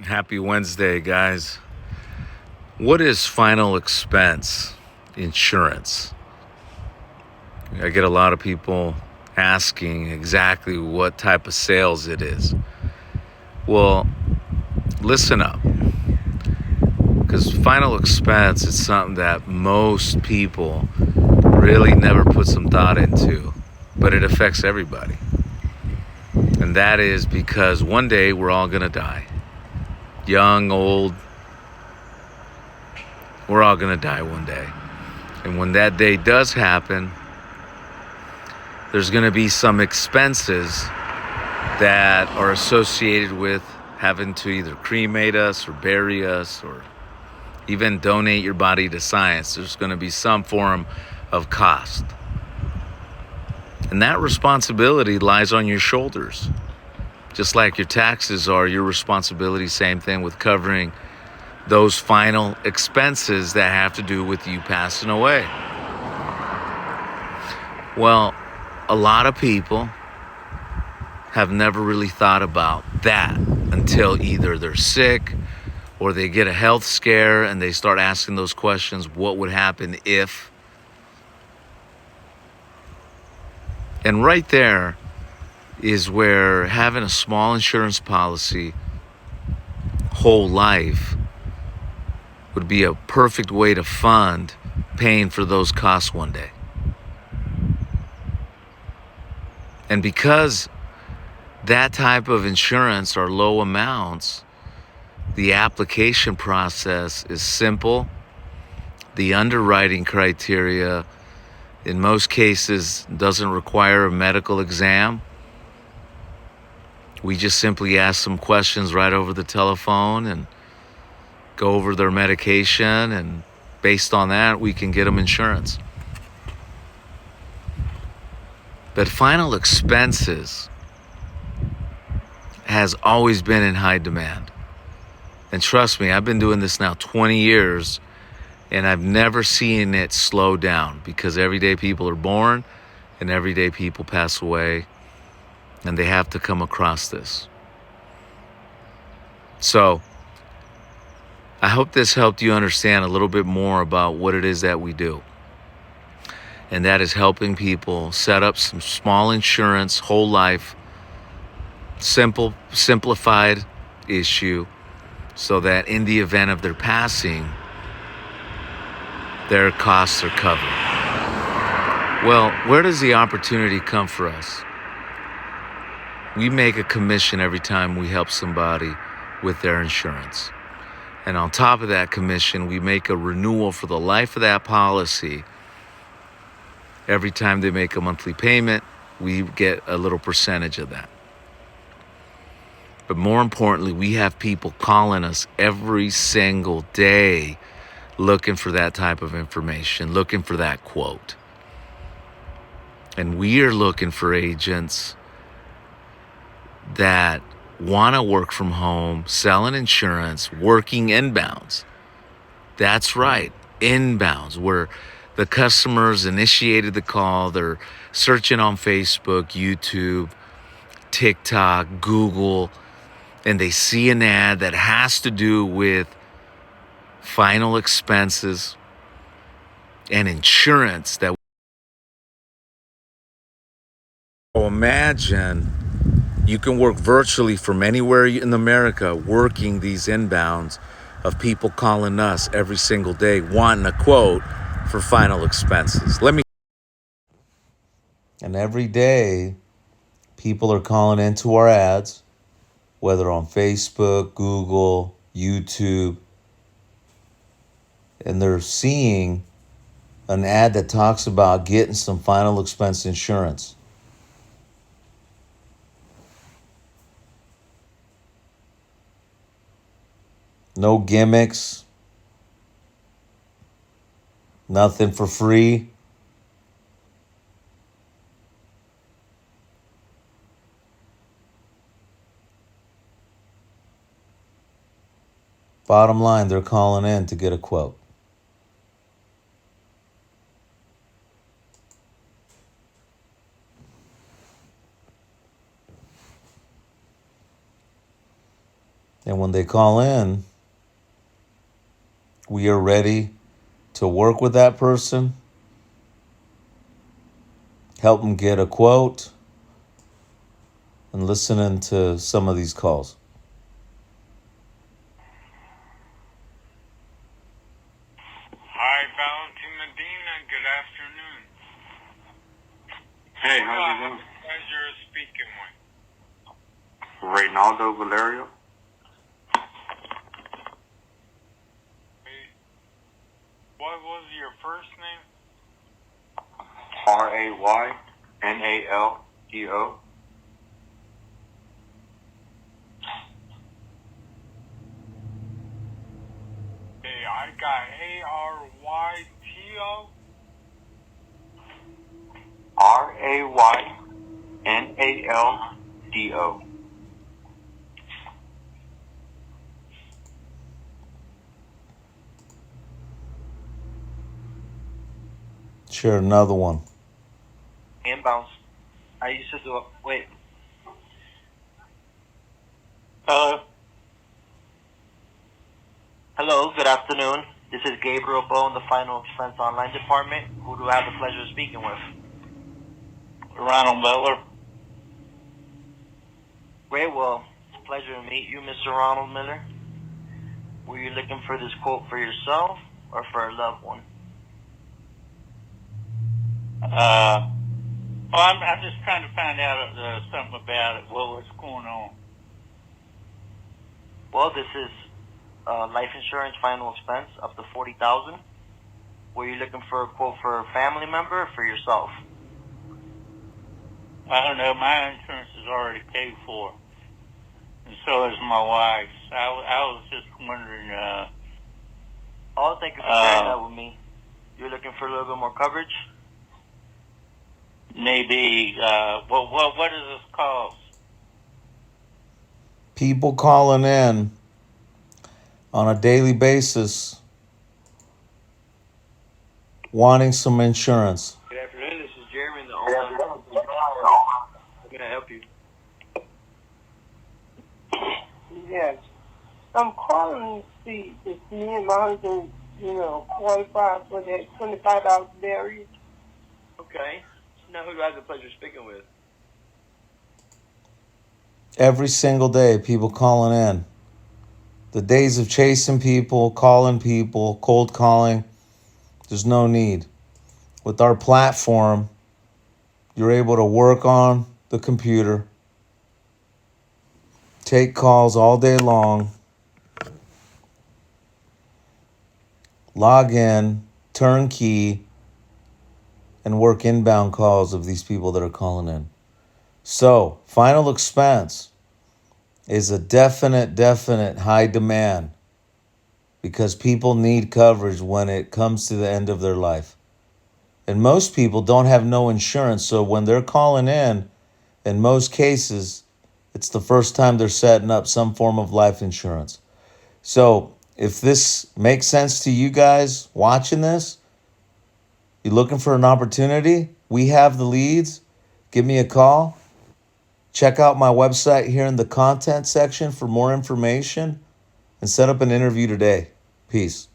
Happy Wednesday, guys. What is final expense insurance? I get a lot of people asking exactly what type of sales it is. Well, listen up, because final expense is something that most people really never put some thought into, but it affects everybody. And that is because one day we're all going to die. Young, old, we're all going to die one day. And when that day does happen, there's going to be some expenses that are associated with having to either cremate us or bury us or even donate your body to science. There's going to be some form of cost. And that responsibility lies on your shoulders. Just like your taxes are your responsibility, same thing with covering those final expenses that have to do with you passing away. Well, a lot of people have never really thought about that until either they're sick or they get a health scare and they start asking those questions, what would happen if? And right there is where having a small insurance policy whole life would be a perfect way to fund paying for those costs one day. And because that type of insurance are low amounts, the application process is simple. The underwriting criteria, in most cases, doesn't require a medical exam. We just simply ask some questions right over the telephone and go over their medication, and based on that, we can get them insurance. But final expenses has always been in high demand. And trust me, I've been doing this now 20 years, and I've never seen it slow down, because every day people are born and every day people pass away, and they have to come across this. So I hope this helped you understand a little bit more about what it is that we do. And that is helping people set up some small insurance, whole life, simplified issue, so that in the event of their passing, their costs are covered. Well, where does the opportunity come for us? We make a commission every time we help somebody with their insurance. And on top of that commission, we make a renewal for the life of that policy. Every time they make a monthly payment, we get a little percentage of that. But more importantly, we have people calling us every single day looking for that type of information, looking for that quote. And we are looking for agents that want to work from home, selling insurance, working inbounds. That's right, inbounds, where the customers initiated the call. They're searching on Facebook, YouTube, TikTok, Google, and they see an ad that has to do with final expenses and insurance. That imagine you can work virtually from anywhere in America, working these inbounds of people calling us every single day wanting a quote for final expenses. And every day, people are calling into our ads, whether on Facebook, Google, YouTube, and they're seeing an ad that talks about getting some final expense insurance. No gimmicks, nothing for free. Bottom line, they're calling in to get a quote. And when they call in, we are ready to work with that person, help them get a quote, and listen into some of these calls. Hi, Valentin Medina. Good afternoon. Hey, how's it going? Pleasure of speaking with. Reynaldo Valerio. What was your first name? Raynaldo. Okay, I got ARYTO. Raynaldo. Share another one. Inbounds. I used to do it. Wait. Hello, good afternoon. This is Gabriel Bowe in the Final Expense Online Department. Who do I have the pleasure of speaking with? Ronald Miller. Great, well, it's a pleasure to meet you, Mr. Ronald Miller. Were you looking for this quote for yourself or for a loved one? I'm just trying to find out something about it. What's going on? Well, this is life insurance final expense up to $40,000. Were you looking for a quote for a family member or for yourself? I don't know. My insurance is already paid for, and so is my wife's. I was just wondering. Oh, thank you for sharing that with me. You're looking for a little bit more coverage? Maybe. What does this cost? People calling in on a daily basis wanting some insurance. Good afternoon. This is Jeremy in the online. How can I help you? Yes. I'm calling to see if me and my husband, qualify for that $25 barrier. Okay. Now who do I have the pleasure of speaking with? Every single day, people calling in. The days of chasing people, calling people, cold calling, there's no need. With our platform, you're able to work on the computer, take calls all day long, log in, turnkey, and work inbound calls of these people that are calling in. So, final expense is a definite high demand because people need coverage when it comes to the end of their life. And most people don't have no insurance, so when they're calling in most cases, it's the first time they're setting up some form of life insurance. So if this makes sense to you guys watching this, you're looking for an opportunity, we have the leads, give me a call. Check out my website here in the content section for more information and set up an interview today. Peace.